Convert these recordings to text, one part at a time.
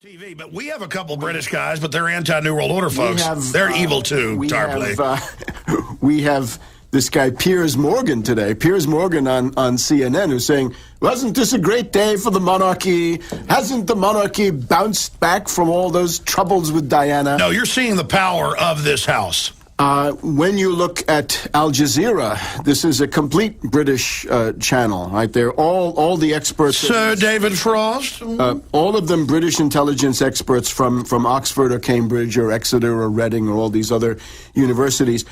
TV, but we have a couple British guys, but they're anti-New World Order folks. They're evil too, Tarpley. We have this guy Piers Morgan today, Piers Morgan on CNN, who's saying, wasn't this a great day for the monarchy? Hasn't the monarchy bounced back from all those troubles with Diana? No, you're seeing the power of this house. When you look at Al Jazeera, this is a complete British channel, right? They're all the experts. Sir David Frost? All of them British intelligence experts from Oxford or Cambridge or Exeter or Reading or all these other universities.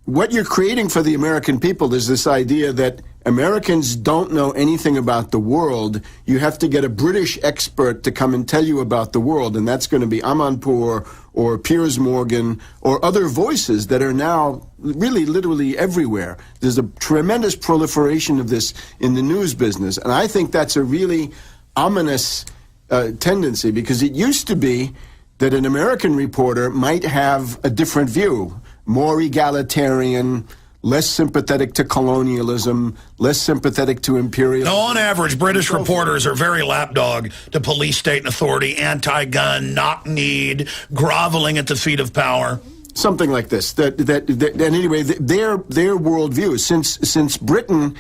What you're creating for the American people is this idea that Americans don't know anything about the world. You have to get a British expert to come and tell you about the world, and that's going to be Amanpour or Piers Morgan or other voices that are now really literally everywhere. There's a tremendous proliferation of this in the news business, and I think that's a really ominous tendency, because it used to be that an American reporter might have a different view, more egalitarian, less sympathetic to colonialism, less sympathetic to imperialism. No, on average, British reporters are very lapdog to police, state, and authority, anti-gun, knock-kneed, groveling at the feet of power. Something like this. And anyway, their worldview, since Britain,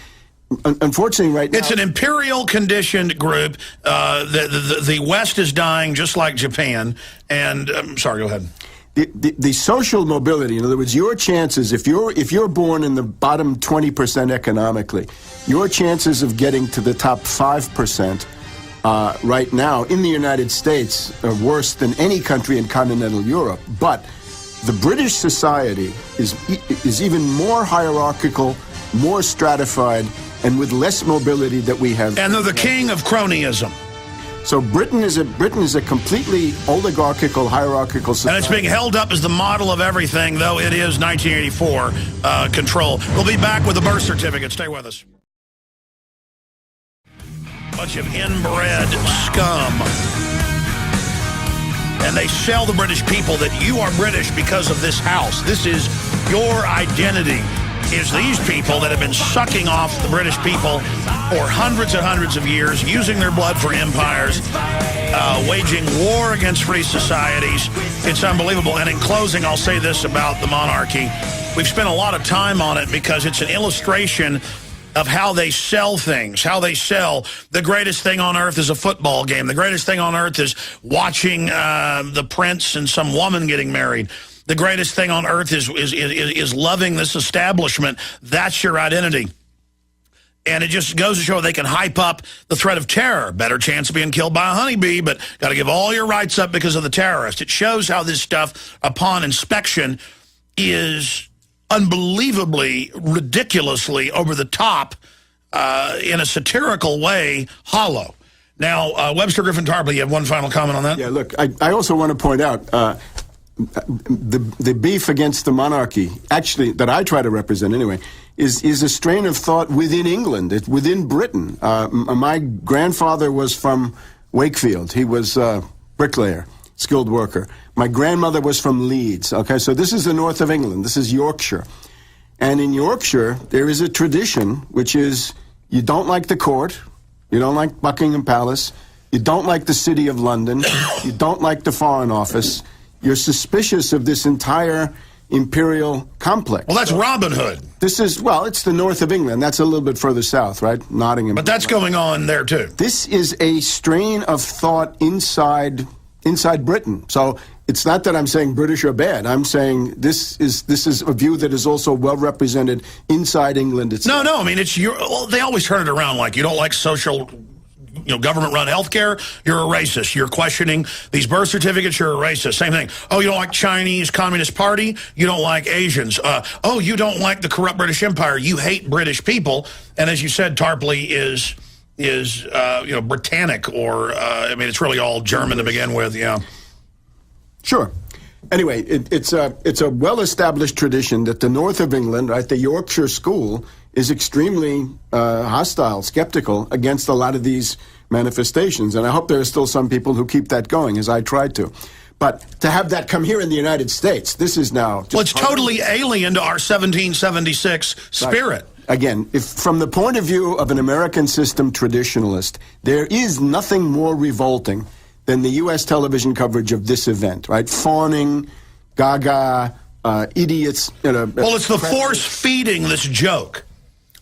unfortunately, right now, it's an imperial conditioned group. The West is dying just like Japan. And sorry, go ahead. The social mobility, in other words, your chances, if you're born in the bottom 20% economically, your chances of getting to the top 5% right now in the United States are worse than any country in continental Europe. But the British society is even more hierarchical, more stratified, and with less mobility that we have. And they're the king of cronyism. So Britain is a completely oligarchical, hierarchical society. And it's being held up as the model of everything, though it is 1984 control. We'll be back with the birth certificate. Stay with us. Bunch of inbred scum. And they sell the British people that you are British because of this house. This is your identity. Is these people that have been sucking off the British people for hundreds and hundreds of years, using their blood for empires, waging war against free societies. It's unbelievable. And in closing, I'll say this about the monarchy. We've spent a lot of time on it because it's an illustration of how they sell things, how they sell the greatest thing on earth is a football game. The greatest thing on earth is watching the prince and some woman getting married. The greatest thing on earth is loving this establishment. That's your identity. And it just goes to show they can hype up the threat of terror. Better chance of being killed by a honeybee, but got to give all your rights up because of the terrorist. It shows how this stuff, upon inspection, is unbelievably, ridiculously over the top, in a satirical way, hollow. Now, Webster Griffin Tarpley, you have one final comment on that? Yeah, look, I also want to point out the beef against the monarchy, actually, that I try to represent anyway, is a strain of thought within England, within Britain. My grandfather was from Wakefield. He was a bricklayer, skilled worker. My grandmother was from Leeds. Okay, so this is the north of England. This is Yorkshire. And in Yorkshire, there is a tradition, which is you don't like the court, you don't like Buckingham Palace, you don't like the City of London, you don't like the Foreign Office. You're suspicious of this entire imperial complex. Well, that's Robin Hood. This is, well, it's the north of England. That's a little bit further south, right? Nottingham. But that's going on there, too. This is a strain of thought inside Britain. So it's not that I'm saying British are bad. I'm saying this is a view that is also well represented inside England itself. No, I mean, they always turn it around like you don't like social, government-run healthcare, you're a racist. You're questioning these birth certificates, you're a racist. Same thing. Oh, you don't like Chinese Communist Party, you don't like Asians. Oh, you don't like the corrupt British Empire, you hate British people. And as you said, Tarpley is Britannic, or it's really all German to begin with. Yeah. Sure. Anyway, it's a well-established tradition that the north of England, right, the Yorkshire school, is extremely hostile, skeptical against a lot of these manifestations. And I hope there are still some people who keep that going, as I try to. But to have that come here in the United States, this is now... Well, it's totally alien to our 1776 spirit. Right. Again, if from the point of view of an American system traditionalist, there is nothing more revolting than the U.S. television coverage of this event, right? Fawning, gaga, idiots. Well, it's the force-feeding this joke.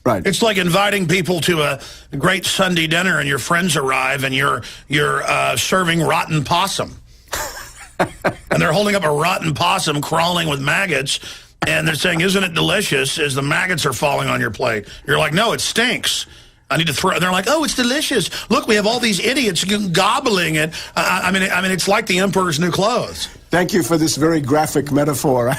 Right. It's like inviting people to a great Sunday dinner and your friends arrive and you're serving rotten possum. And they're holding up a rotten possum crawling with maggots, and they're saying, "Isn't it delicious?" as the maggots are falling on your plate. You're like, "No, it stinks. I need to throw." They're like, "Oh, it's delicious. Look, we have all these idiots gobbling it." I mean, it's like the emperor's new clothes. Thank you for this very graphic metaphor.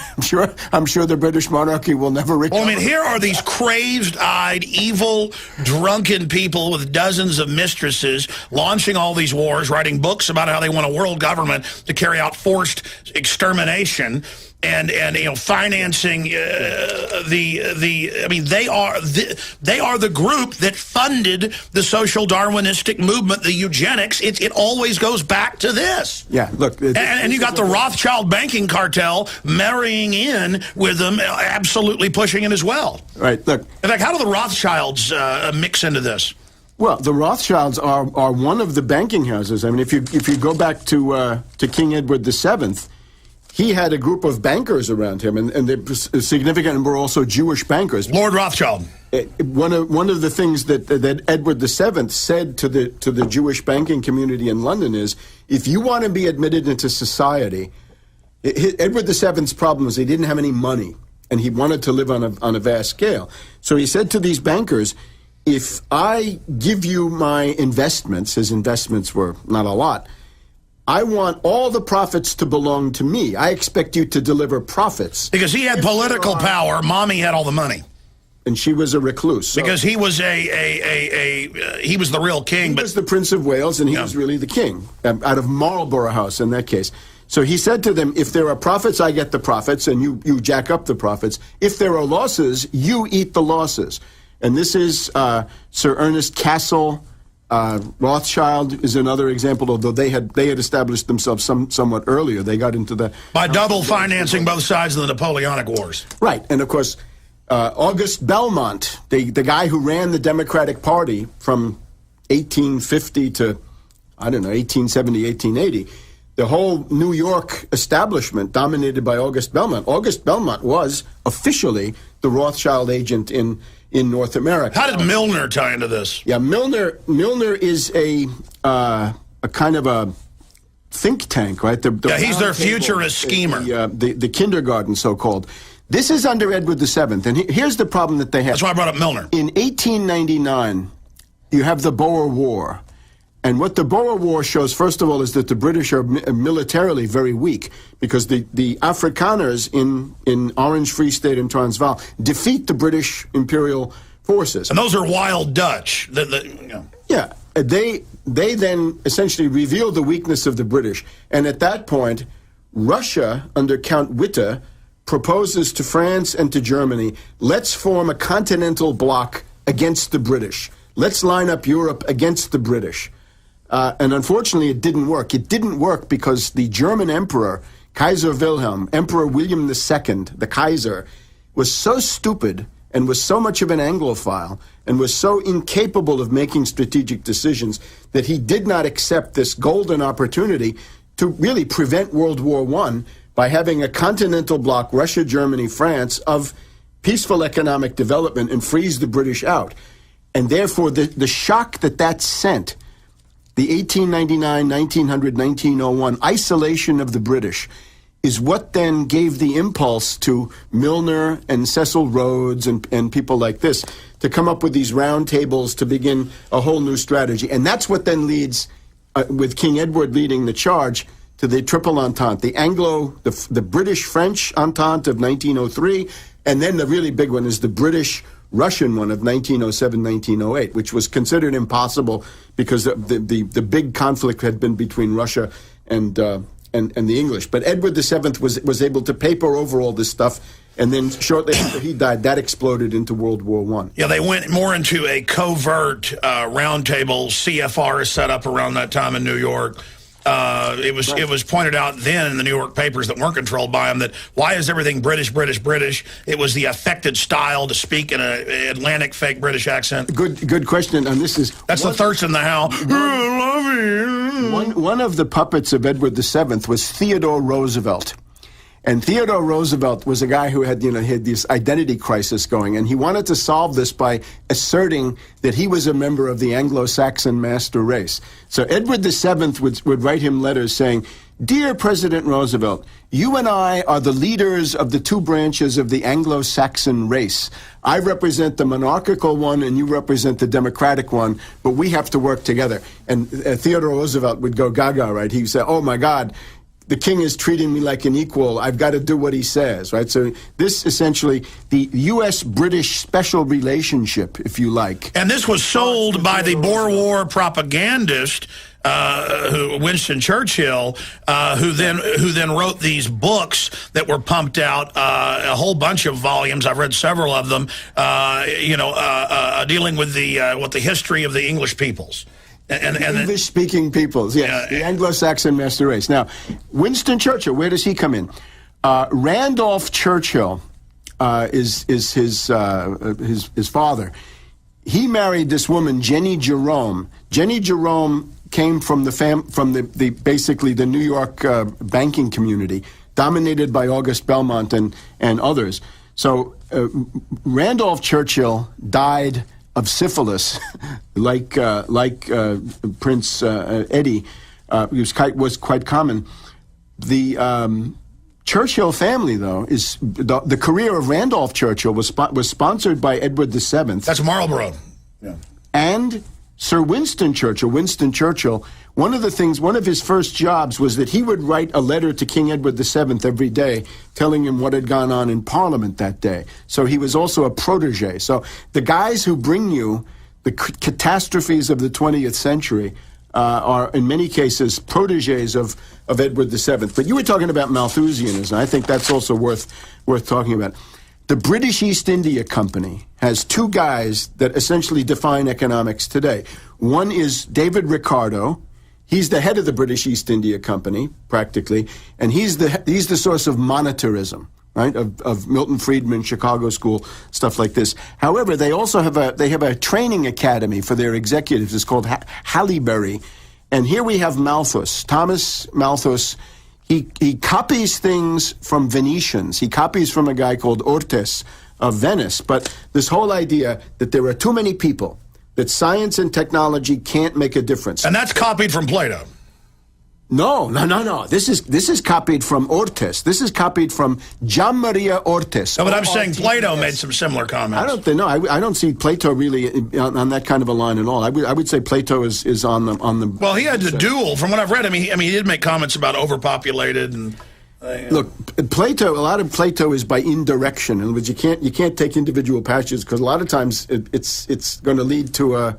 I'm sure the British monarchy will never recover. Well, I mean, here are these crazed-eyed, evil, drunken people with dozens of mistresses launching all these wars, writing books about how they want a world government to carry out forced extermination. And financing I mean, they are the group that funded the social Darwinistic movement, the eugenics. It always goes back to this. Yeah, look. And you got the Rothschild banking cartel marrying in with them, absolutely pushing it as well. Right, look. In fact, how do the Rothschilds mix into this? Well, the Rothschilds are one of the banking houses. I mean, if you go back to King Edward VII, he had a group of bankers around him, and they're significant, and were also Jewish bankers. Lord Rothschild. One of the things that Edward VII said to the Jewish banking community in London is, if you want to be admitted into society, Edward VII's problem was he didn't have any money, and he wanted to live on a vast scale. So he said to these bankers, if I give you my investments, his investments were not a lot, I want all the profits to belong to me. I expect you to deliver profits. Because he had political power. Mommy had all the money. And she was a recluse. So because he was he was the real king. He was the Prince of Wales, and he was really the king, out of Marlborough House in that case. So he said to them, if there are profits, I get the profits, and you jack up the profits. If there are losses, you eat the losses. And this is Sir Ernest Cassel. Rothschild is another example, although they had established themselves somewhat earlier. They got into the... By double financing both sides of the Napoleonic Wars. Right. And, of course, August Belmont, the guy who ran the Democratic Party from 1850 to, 1870, 1880, the whole New York establishment dominated by August Belmont. August Belmont was officially the Rothschild agent in North America. How did Milner tie into this? Yeah, Milner is a kind of a think tank, right? He's their futurist schemer. The kindergarten, so-called. This is under Edward VII, and here's the problem that they have. That's why I brought up Milner. In 1899, you have the Boer War. And what the Boer War shows, first of all, is that the British are militarily very weak, because the Afrikaners in Orange Free State and Transvaal defeat the British imperial forces. And those are wild Dutch. Yeah, they then essentially reveal the weakness of the British. And at that point, Russia, under Count Witte, proposes to France and to Germany, let's form a continental bloc against the British. Let's line up Europe against the British. And unfortunately, it didn't work. It didn't work because the German emperor, Kaiser Wilhelm, Emperor William II, the Kaiser, was so stupid and was so much of an Anglophile and was so incapable of making strategic decisions that he did not accept this golden opportunity to really prevent World War I by having a continental bloc, Russia, Germany, France, of peaceful economic development and freeze the British out. And therefore, the shock that sent, the 1899, 1900, 1901 isolation of the British, is what then gave the impulse to Milner and Cecil Rhodes and people like this to come up with these round tables to begin a whole new strategy. And that's what then leads, with King Edward leading the charge, to the Triple Entente, the British-French Entente of 1903, and then the really big one is the British-Russian one of 1907-1908, which was considered impossible because the big conflict had been between Russia and the English. But Edward VII was able to paper over all this stuff, and then shortly after he died, that exploded into World War I. Yeah, they went more into a covert roundtable. CFR is set up around that time in New York. It was pointed out then in the New York papers that weren't controlled by him that why is everything British, British, British? It was the affected style to speak in an Atlantic fake British accent. Good question. And this is that's the thirst in the how. I love you. one of the puppets of Edward VII was Theodore Roosevelt. And Theodore Roosevelt was a guy who had, had this identity crisis going, and he wanted to solve this by asserting that he was a member of the Anglo-Saxon master race. So Edward VII would write him letters saying, "Dear President Roosevelt, you and I are the leaders of the two branches of the Anglo-Saxon race. I represent the monarchical one and you represent the democratic one, but we have to work together." And Theodore Roosevelt would go gaga, right? He would say, "Oh my God, the king is treating me like an equal. I've got to do what he says," right? So this essentially the U.S.-British special relationship, if you like. And this was sold by the Boer War propagandist, Winston Churchill, who then wrote these books that were pumped out, a whole bunch of volumes. I've read several of them, dealing with the history of the English peoples. And English-speaking peoples, yes, the Anglo-Saxon master race. Now, Winston Churchill, where does he come in? Randolph Churchill is his father. He married this woman, Jenny Jerome. Jenny Jerome came from basically the New York banking community, dominated by August Belmont and others. So Randolph Churchill died of syphilis, like Prince Eddie, was quite common. The Churchill family, though, is the career of Randolph Churchill was sponsored by Edward VII. That's Marlborough. Yeah. And Sir Winston Churchill. Winston Churchill, one of his first jobs was that he would write a letter to King Edward VII every day, telling him what had gone on in Parliament that day. So he was also a protege. So the guys who bring you the catastrophes of the 20th century are, in many cases, proteges of Edward VII. But you were talking about Malthusianism, and I think that's also worth talking about. The British East India Company has two guys that essentially define economics today. One is David Ricardo. He's the head of the British East India Company, practically, and he's the source of monetarism, right? Of Milton Friedman, Chicago School, stuff like this. However, they also have a training academy for their executives. It's called Haileybury, and here we have Malthus, Thomas Malthus. He copies things from Venetians. He copies from a guy called Ortes of Venice. But this whole idea that there are too many people, that science and technology can't make a difference. And that's copied from Plato. No. This is copied from Ortes. This is copied from Gian Maria Ortes. No, but I'm saying Plato made some similar comments. I don't see Plato really on that kind of a line at all. I would say Plato is on the. Well, he had the duel. From what I've read, he did make comments about overpopulated and. Look, Plato. A lot of Plato is by indirection. In other words, you can't take individual passages because a lot of times it's going to lead to a.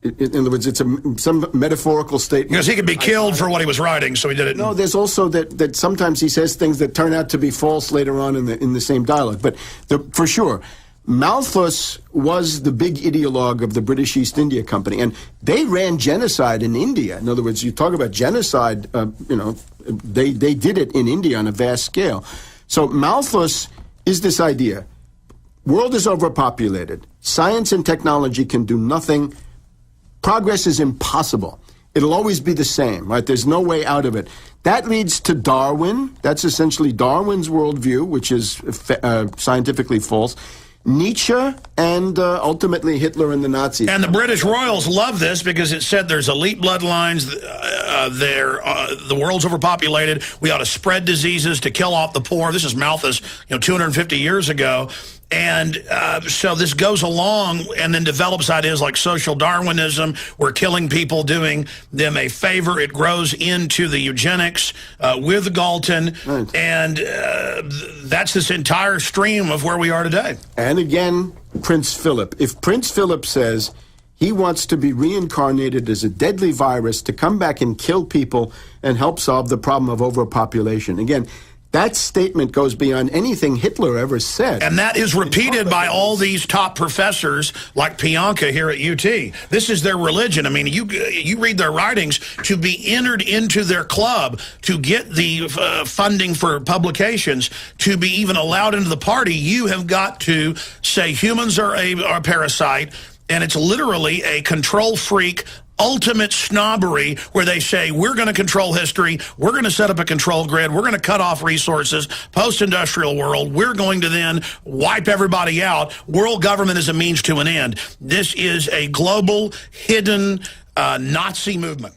In other words, it's some metaphorical statement. Because he could be killed for what he was writing, so he did it. No, there's also that sometimes he says things that turn out to be false later on in the same dialogue. But for sure, Malthus was the big ideologue of the British East India Company, and they ran genocide in India. In other words, you talk about genocide, they did it in India on a vast scale. So Malthus is this idea. World is overpopulated. Science and technology can do nothing. Progress is impossible. It'll always be the same, right? There's no way out of it. That leads to Darwin. That's essentially Darwin's worldview, which is scientifically false. Nietzsche and ultimately Hitler and the Nazis. And the British royals love this because it said there's elite bloodlines, the world's overpopulated, we ought to spread diseases to kill off the poor. This is Malthus, 250 years ago. And so this goes along and then develops ideas like social Darwinism. We're killing people, doing them a favor. It grows into the eugenics with Galton. Right. And that's this entire stream of where we are today. And again, Prince Philip. If Prince Philip says he wants to be reincarnated as a deadly virus to come back and kill people and help solve the problem of overpopulation, again, that statement goes beyond anything Hitler ever said. And that is repeated by all these top professors like Pianka here at UT. This is their religion. You read their writings, to be entered into their club, to get the funding for publications, to be even allowed into the party, you have got to say humans are a parasite, and it's literally a control freak ultimate snobbery where they say, we're going to control history, we're going to set up a control grid, we're going to cut off resources, post-industrial world, we're going to then wipe everybody out. World government is a means to an end. This is a global, hidden Nazi movement.